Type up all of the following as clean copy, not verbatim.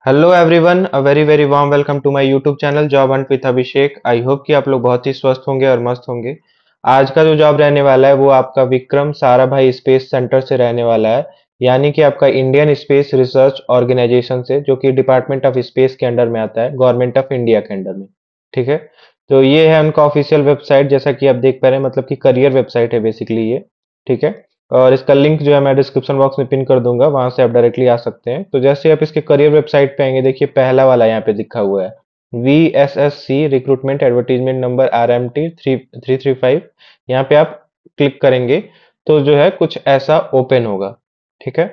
Hello everyone, a very very warm welcome to my YouTube channel job hunt with Abhishek. I hope कि आप लोग बहुत ही स्वस्थ होंगे और मस्त होंगे। आज का जो जॉब रहने वाला है वो आपका विक्रम साराभाई स्पेस सेंटर से रहने वाला है, यानी कि आपका इंडियन स्पेस रिसर्च ऑर्गेनाइजेशन से, जो कि डिपार्टमेंट ऑफ स्पेस के अंडर में आता है, गवर्नमेंट ऑफ इंडिया के अंडर में। ठीक है। तो ये है उनका ऑफिशियल वेबसाइट, जैसा कि आप देख पा रहे हैं, मतलब कि करियर वेबसाइट है बेसिकली ये। ठीक है। और इसका लिंक जो है मैं डिस्क्रिप्शन बॉक्स में पिन कर दूंगा, वहां से आप डायरेक्टली आ सकते हैं। तो जैसे आप इसके करियर वेबसाइट पे आएंगे, देखिए पहला वाला यहाँ पे लिखा हुआ है VSSC recruitment advertisement number RMT 335। यहाँ पे आप क्लिक करेंगे तो जो है कुछ ऐसा ओपन होगा। ठीक है।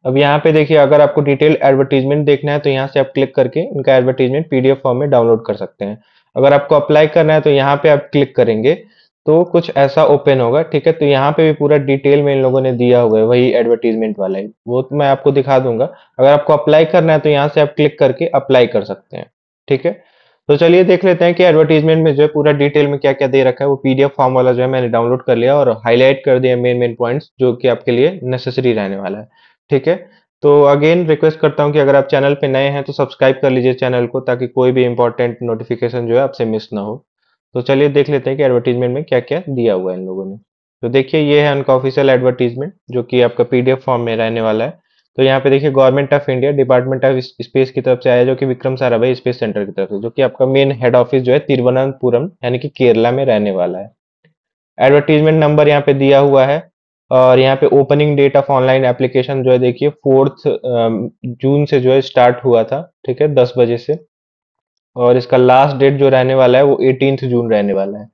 अब यहाँ पे देखिए, अगर आपको डिटेल एडवर्टीजमेंट देखना है तो यहाँ से आप क्लिक करके इनका एडवर्टीजमेंट PDF फॉर्म में डाउनलोड कर सकते हैं। अगर आपको अप्लाई करना है तो यहाँ पे आप क्लिक करेंगे तो कुछ ऐसा ओपन होगा। ठीक है। तो यहाँ पे भी पूरा डिटेल में इन लोगों ने दिया हुआ है, वही एडवर्टीजमेंट वाला है, वो तो मैं आपको दिखा दूंगा। अगर आपको अप्लाई करना है तो यहाँ से आप क्लिक करके अप्लाई कर सकते हैं। ठीक है। तो चलिए देख लेते हैं कि एडवर्टीजमेंट में जो है पूरा डिटेल में क्या क्या दे रखा है। वो PDF फॉर्म वाला जो है मैंने डाउनलोड कर लिया और हाईलाइट कर दिया मेन मेन पॉइंट्स जो कि आपके लिए नेसेसरी रहने वाला है। ठीक है। तो अगेन रिक्वेस्ट करता हूँ कि अगर आप चैनल पे नए हैं तो सब्सक्राइब कर लीजिए चैनल को, ताकि कोई भी इंपॉर्टेंट नोटिफिकेशन जो है आपसे मिस ना हो। तो चलिए देख लेते हैं कि एडवर्टीजमेंट में क्या क्या दिया हुआ है इन लोगों ने। तो देखिए, ये है उनका ऑफिशियल एडवर्टीजमेंट जो कि आपका PDF फॉर्म में रहने वाला है। तो यहाँ पे देखिए, government of India department of space की तरफ से आया, जो कि विक्रम साराभाई स्पेस सेंटर की तरफ से, जो कि आपका मेन हेड ऑफिस जो है तिरुवनंतपुरम यानी कि केरला में रहने वाला है। एडवर्टीजमेंट नंबर यहाँ पे दिया हुआ है। और यहाँ पे opening date of online application जो है, देखिए 4 जून से जो है स्टार्ट हुआ था। ठीक है, 10 बजे से। और इसका लास्ट डेट जो रहने वाला है वो 18 जून रहने वाला है।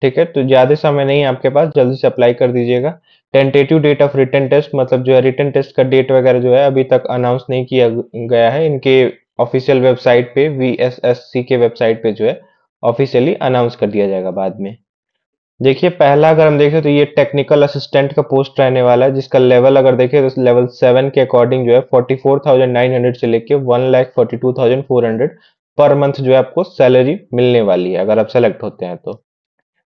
ठीक है। तो ज्यादा समय नहीं है आपके पास, जल्दी से अप्लाई कर दीजिएगा। Tentative date of written test, मतलब जो है रिटन टेस्ट का डेट वगैरह जो है अभी तक अनाउंस नहीं किया गया है। इनके ऑफिशियल वेबसाइट पे, VSSC के वेबसाइट पे जो है ऑफिशियली अनाउंस कर दिया जाएगा बाद में। देखिए, पहला अगर हम देखें तो ये टेक्निकल असिस्टेंट का पोस्ट रहने वाला है, जिसका लेवल अगर देखें तो लेवल 7 के अकॉर्डिंग जो है 44,900 से लेके 1,42,400 पर मंथ जो है आपको सैलरी मिलने वाली है, अगर आप सेलेक्ट होते हैं तो।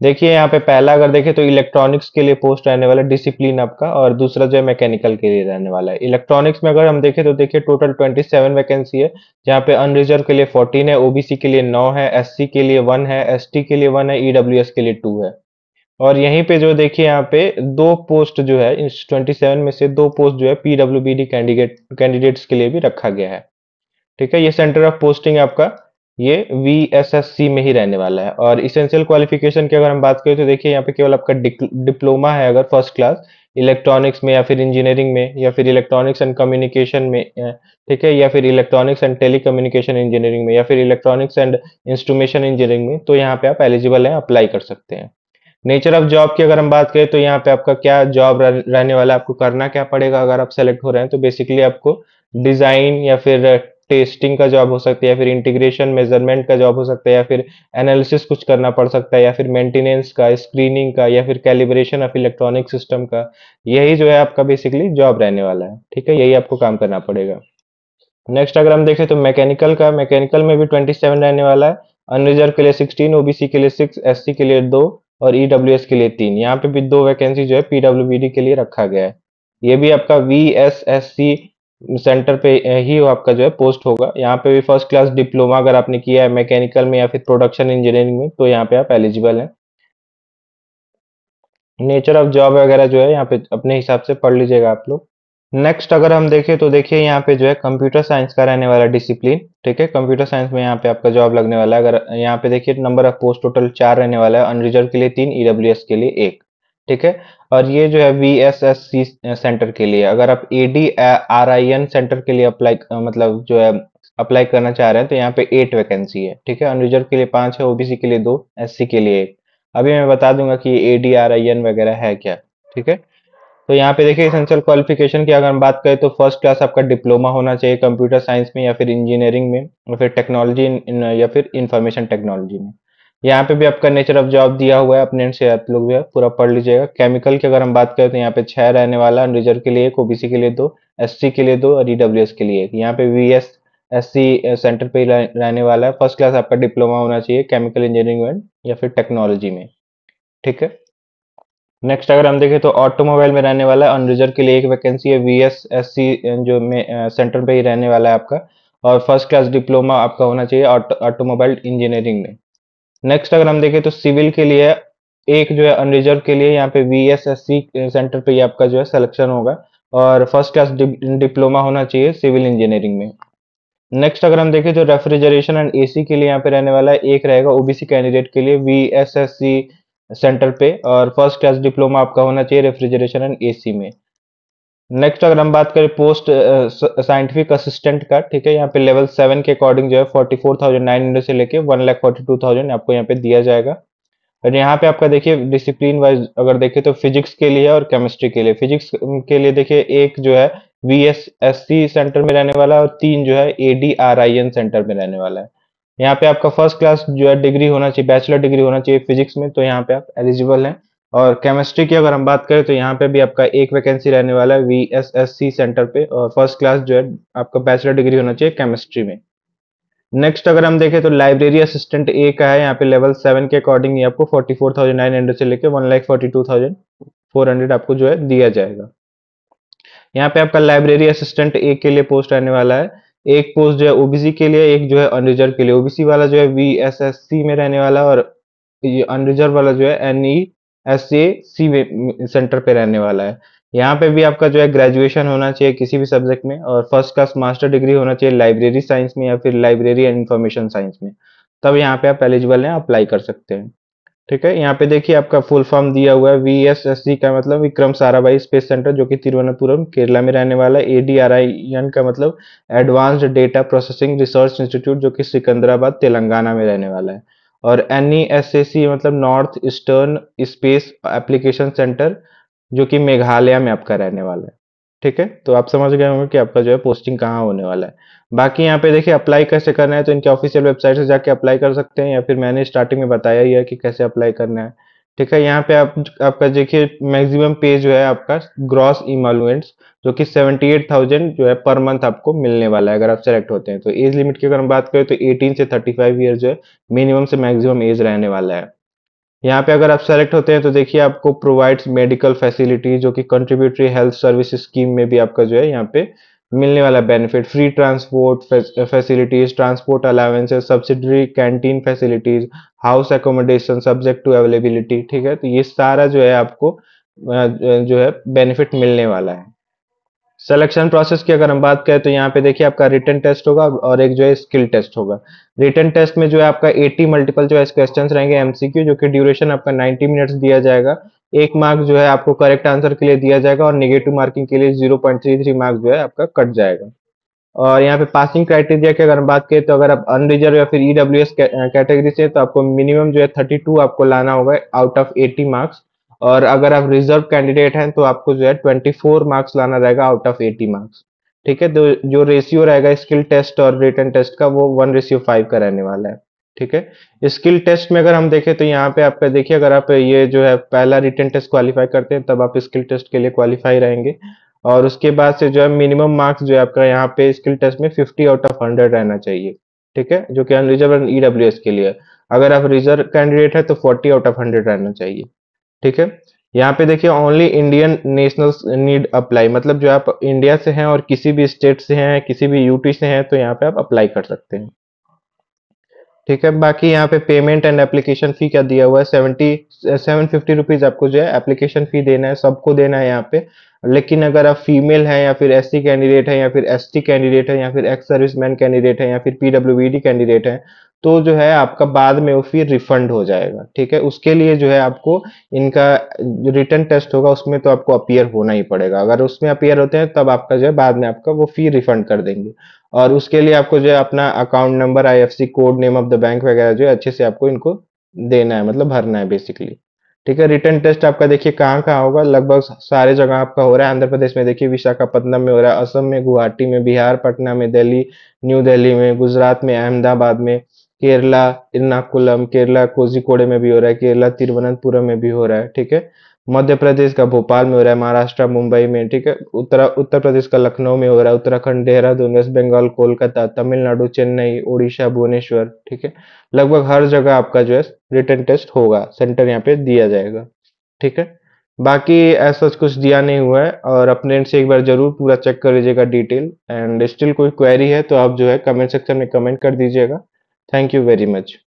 देखिए यहाँ पे पहला अगर देखें तो इलेक्ट्रॉनिक्स के लिए पोस्ट रहने वाला है, डिसिप्लिन आपका, और दूसरा जो है मैकेनिकल के लिए रहने वाला है। इलेक्ट्रॉनिक्स में अगर हम देखें तो देखिए टोटल 27 वैकेंसी है, जहाँ पे अनरिजर्व के लिए 14 है, OBC के लिए 9 है, SC के लिए 1 है, ST के लिए 1 है, EWS के लिए 2 है। और यहीं पे जो देखिए यहाँ पे दो पोस्ट जो है, इस 27 में से दो पोस्ट जो है PWBD कैंडिडेट्स के लिए भी रखा गया है। ठीक है। ये सेंटर ऑफ पोस्टिंग आपका ये VSSC में ही रहने वाला है। और इसेंशियल क्वालिफिकेशन की अगर हम बात करें तो देखिए यहाँ पे केवल आपका डिप्लोमा है, अगर फर्स्ट क्लास इलेक्ट्रॉनिक्स में, या फिर इंजीनियरिंग में, या फिर इलेक्ट्रॉनिक्स एंड कम्युनिकेशन में, ठीक है, या फिर electronics and telecommunication engineering में, या फिर इलेक्ट्रॉनिक्स एंड इंस्ट्रूमेशन इंजीनियरिंग में, तो यहाँ पे आप एलिजिबल हैं, अप्लाई कर सकते हैं। नेचर ऑफ जॉब की अगर हम बात करें तो यहाँ पे आपका क्या जॉब रहने वाला है, आपको करना क्या पड़ेगा अगर आप सेलेक्ट हो रहे हैं तो बेसिकली आपको डिजाइन या फिर टेस्टिंग का जॉब हो सकता है, या फिर इंटीग्रेशन मेजरमेंट का जॉब हो सकता है, या फिर एनालिसिस कुछ करना पड़ सकता है, या फिर मेंटेनेंस का, स्क्रीनिंग का, या फिर कैलिब्रेशन ऑफ इलेक्ट्रॉनिक सिस्टम का। यही जो है आपका बेसिकली जॉब रहने वाला है। ठीक है, यही आपको काम करना पड़ेगा। नेक्स्ट अगर हम देखें तो मैकेनिकल में भी 27 रहने वाला है। अनरिजर्व के लिए 16, OBC के लिए 6, SC के लिए 2 और EWS के लिए 3। यहाँ पे भी 2 वैकेंसी जो है PWBD के लिए रखा गया है। ये भी आपका VSSC सेंटर पे ही आपका जो है पोस्ट होगा। यहाँ पे भी फर्स्ट क्लास डिप्लोमा अगर आपने किया है मैकेनिकल में या फिर प्रोडक्शन इंजीनियरिंग में, तो यहाँ पे आप एलिजिबल हैं। नेचर ऑफ जॉब वगैरह जो है यहाँ पे अपने हिसाब से पढ़ लीजिएगा आप लोग। नेक्स्ट अगर हम देखें तो देखिए यहाँ पे जो है कंप्यूटर साइंस का रहने वाला डिसिप्लिन। ठीक है, कंप्यूटर साइंस में यहाँ पे आपका जॉब लगने वाला है। अगर यहाँ पे देखिए नंबर ऑफ पोस्ट टोटल 4 रहने वाला है, अनरिजर्व के लिए 3, EWS के लिए 1। ठीक है। और ये जो है VSSC सेंटर के लिए, अगर आप ADRIN सेंटर के लिए अप्लाई, मतलब जो है अप्लाई करना चाह रहे हैं, तो यहाँ पे 8 वैकेंसी है। ठीक है, अनरिजर्व के लिए 5 है, OBC के लिए 2, SC के लिए 1। अभी मैं बता दूंगा कि ADRIN वगैरह है क्या। ठीक है। तो यहाँ पे देखिए एसेंशियल क्वालिफिकेशन की अगर हम बात करें तो फर्स्ट क्लास आपका डिप्लोमा होना चाहिए कंप्यूटर साइंस में, या फिर इंजीनियरिंग में, या फिर टेक्नोलॉजी या फिर इंफॉर्मेशन टेक्नोलॉजी में। यहाँ पे भी आपका नेचर ऑफ जॉब दिया हुआ है, अपने से आप लोग जो है पूरा पढ़ लीजिएगा। केमिकल की अगर हम बात करें तो यहाँ पे 6 रहने वाला, रिजर्व के लिए 1, OBC के लिए 2, SC के लिए 2 और EWS के लिए 1। यहाँ पे VSSC सेंटर पे ही रहने वाला है। फर्स्ट क्लास आपका डिप्लोमा होना चाहिए केमिकल इंजीनियरिंग में या फिर टेक्नोलॉजी में। ठीक है। नेक्स्ट अगर हम देखें तो ऑटोमोबाइल में रहने वाला है, अनरिजर्व के लिए 1 वैकेंसी है, VSSC जो में सेंटर पे ही रहने वाला है आपका। और फर्स्ट क्लास डिप्लोमा आपका होना चाहिए ऑटोमोबाइल इंजीनियरिंग में। नेक्स्ट अगर हम देखें तो सिविल के लिए एक जो है अनरिजर्व के लिए यहाँ पे वीएसएससी सेंटर पे ये आपका जो है सिलेक्शन होगा, और फर्स्ट क्लास डिप्लोमा होना चाहिए सिविल इंजीनियरिंग में। नेक्स्ट अगर हम देखें तो रेफ्रिजरेशन एंड एसी के लिए यहाँ पे रहने वाला है, एक रहेगा ओबीसी कैंडिडेट के लिए वीएसएससी सेंटर पे, और फर्स्ट क्लास डिप्लोमा आपका होना चाहिए रेफ्रिजरेशन एंड एसी में। नेक्स्ट अगर हम बात करें पोस्ट साइंटिफिक असिस्टेंट का, ठीक है, यहाँ पे लेवल 7 के अकॉर्डिंग जो है 44,900 से लेके 1,42,000 आपको यहाँ पे दिया जाएगा। और यहाँ पे आपका देखिए डिसिप्लिन वाइज अगर देखें तो फिजिक्स के लिए और केमिस्ट्री के लिए, फिजिक्स के लिए देखिए एक जो है वीएसएससी सेंटर में रहने वाला है, और 3 जो है एडीआरआईएन सेंटर में रहने वाला है। यहाँ पे आपका फर्स्ट क्लास जो है डिग्री होना चाहिए, बैचलर डिग्री होना चाहिए फिजिक्स में, तो यहाँ पे आप एलिजिबल हैं। और केमिस्ट्री की अगर हम बात करें तो यहाँ पे भी आपका एक वैकेंसी रहने वाला है वीएसएससी सेंटर पे, और फर्स्ट क्लास जो है आपका बैचलर डिग्री होना चाहिए केमिस्ट्री में। नेक्स्ट अगर हम देखें तो लाइब्रेरी असिस्टेंट ए का है, यहाँ पे लेवल 7 के अकॉर्डिंग ये आपको 44,900 से लेके 1,42,400 आपको जो है दिया जाएगा। यहाँ पे आपका लाइब्रेरी असिस्टेंट ए के लिए पोस्ट रहने वाला है, एक पोस्ट जो है ओबीसी के लिए, एक जो है अनरिजर्व के लिए। ओबीसी वाला जो है वीएसएससी में रहने वाला है, और ये अनरिजर्व वाला जो है एनईएसए सी सेंटर पे रहने वाला है। यहाँ पे भी आपका जो है ग्रेजुएशन होना चाहिए किसी भी सब्जेक्ट में, और फर्स्ट क्लास मास्टर डिग्री होना चाहिए लाइब्रेरी साइंस में या फिर लाइब्रेरी एंड इंफॉर्मेशन साइंस में, तब यहाँ पे आप एलिजिबल हैं, अप्लाई कर सकते हैं। ठीक है, यहाँ पे देखिए आपका फुल फॉर्म दिया हुआ है, वीएसएससी का मतलब विक्रम साराभाई स्पेस सेंटर, जो कि तिरुवनंतपुरम केरला में रहने वाला है। एडीआरआईएन का मतलब advanced data processing research institute, जो कि सिकंदराबाद तेलंगाना में रहने वाला है। और एनईएसएसी मतलब north eastern space application centre, जो कि मेघालय में आपका रहने वाला है। ठीक है, तो आप समझ गए होंगे कि आपका जो है पोस्टिंग कहाँ होने वाला है। बाकी यहाँ पे देखिए अप्लाई कैसे करना है, तो इनके ऑफिशियल वेबसाइट से जाके अप्लाई कर सकते हैं, या फिर मैंने स्टार्टिंग में बताया ही है कि कैसे अप्लाई करना है। ठीक है, यहाँ पे आपका देखिए मैक्सिमम पे जो है आपका ग्रॉस इमोलुएंट्स, जो कि 78,000 जो है पर मंथ आपको मिलने वाला है अगर आप सेलेक्ट होते हैं। तो एज लिमिट की अगर हम बात करें तो 18 से 35 ईयर जो है मिनिमम से मैक्सिमम एज रहने वाला है। यहाँ पे अगर आप सेलेक्ट होते हैं तो देखिए आपको प्रोवाइड्स मेडिकल फैसिलिटी, जो कि कंट्रीब्यूटरी हेल्थ सर्विस स्कीम में भी आपका जो है यहाँ पे मिलने वाला benefit, free transport facilities, transport allowances, subsidiary canteen facilities, house accommodation subject to availability. ठीक है, तो ये सारा जो है आपको जो है बेनिफिट मिलने वाला है। सिलेक्शन प्रोसेस की अगर हम बात करें तो यहाँ पे देखिए आपका रिटन टेस्ट होगा और एक जो है स्किल टेस्ट होगा। रिटन टेस्ट में जो है आपका 80 मल्टीपल चॉइस क्वेश्चंस रहेंगे एमसीक्यू, जो कि ड्यूरेशन आपका 90 मिनट्स दिया जाएगा। एक मार्क जो है आपको करेक्ट आंसर के लिए दिया जाएगा, और नेगेटिव मार्किंग के लिए 0.33 मार्क जो है आपका कट जाएगा। और यहाँ पे पासिंग क्राइटेरिया की अगर हम बात करें तो अगर आप अनरिजर्व या फिर ईडब्ल्यूएस कैटेगरी से, तो आपको मिनिमम जो है 32 आपको लाना होगा आउट ऑफ 80 मार्क्स, और अगर आप रिजर्व कैंडिडेट हैं तो आपको जो है 24 मार्क्स लाना रहेगा आउट ऑफ 80 मार्क्स। ठीक है, तो जो रेशियो रहेगा स्किल टेस्ट और रिटन टेस्ट का वो 1:5 का रहने वाला है। ठीक है, स्किल टेस्ट में अगर हम देखें तो यहाँ पे आपका देखिए अगर आप ये जो है पहला रिटन टेस्ट क्वालिफाई करते हैं तब आप स्किल टेस्ट के लिए क्वालिफाई रहेंगे, और उसके बाद से जो है मिनिमम मार्क्स जो है आपका यहाँ पे स्किल टेस्ट में 50 आउट ऑफ 100 रहना चाहिए। ठीक है, जो कि अनरिजर्व एंड ईडब्ल्यूएस के लिए। अगर आप रिजर्व कैंडिडेट है तो 40 आउट ऑफ 100 रहना चाहिए। ठीक है, यहाँ पे देखिए only Indian nationals need apply, मतलब जो आप इंडिया से हैं और किसी भी स्टेट से हैं, किसी भी यूटी से हैं, तो यहाँ पे आप अप्लाई कर सकते हैं। ठीक है, बाकी यहाँ पे पेमेंट एंड एप्लीकेशन फी क्या दिया हुआ है, 750 रुपीज आपको जो है एप्लीकेशन फी देना है, सबको देना है यहाँ पे। लेकिन अगर आप फीमेल हैं या फिर एससी कैंडिडेट है या फिर एसटी कैंडिडेट है या फिर एक्स सर्विसमैन कैंडिडेट है या फिर पीडब्ल्यूबीडी कैंडिडेट है, तो जो है आपका बाद में वो फी रिफंड हो जाएगा। ठीक है, उसके लिए जो है आपको इनका रिटर्न टेस्ट होगा उसमें तो आपको अपीयर होना ही पड़ेगा। अगर उसमें अपीयर होते हैं तब आपका जो है बाद में आपका वो फी रिफंड कर देंगे, और उसके लिए आपको जो है अपना account number, IFC code, name of the bank वगैरह जो है अच्छे से आपको इनको देना है, मतलब भरना है बेसिकली। ठीक है, रिटर्न टेस्ट आपका देखिए कहाँ कहाँ होगा, लगभग सारे जगह आपका हो रहा है। आंध्र प्रदेश में देखिए विशाखापट्टनम में हो रहा है, असम में गुवाहाटी में, बिहार पटना में, दिल्ली न्यू दिल्ली में, गुजरात में अहमदाबाद में, केरला इर्नाकुलम, केरला कोझिकोडे में भी हो रहा है, केरला तिरुवनंतपुरम में भी हो रहा है। ठीक है, मध्य प्रदेश का भोपाल में हो रहा है, महाराष्ट्र मुंबई में। ठीक है, उत्तर प्रदेश का लखनऊ में हो रहा है, उत्तराखंड देहरादून, वेस्ट बंगाल कोलकाता, तमिलनाडु चेन्नई, उड़ीसा भुवनेश्वर। ठीक है, लगभग हर जगह आपका जो है रिटन टेस्ट होगा, सेंटर यहाँ पे दिया जाएगा। ठीक है, बाकी ऐसा कुछ दिया नहीं हुआ है, और अपने एंड से एक बार ज़रूर पूरा चेक कर लीजिएगा डिटेल। एंड स्टिल कोई क्वेरी है तो आप जो है कमेंट सेक्शन में कमेंट कर दीजिएगा। Thank you very much.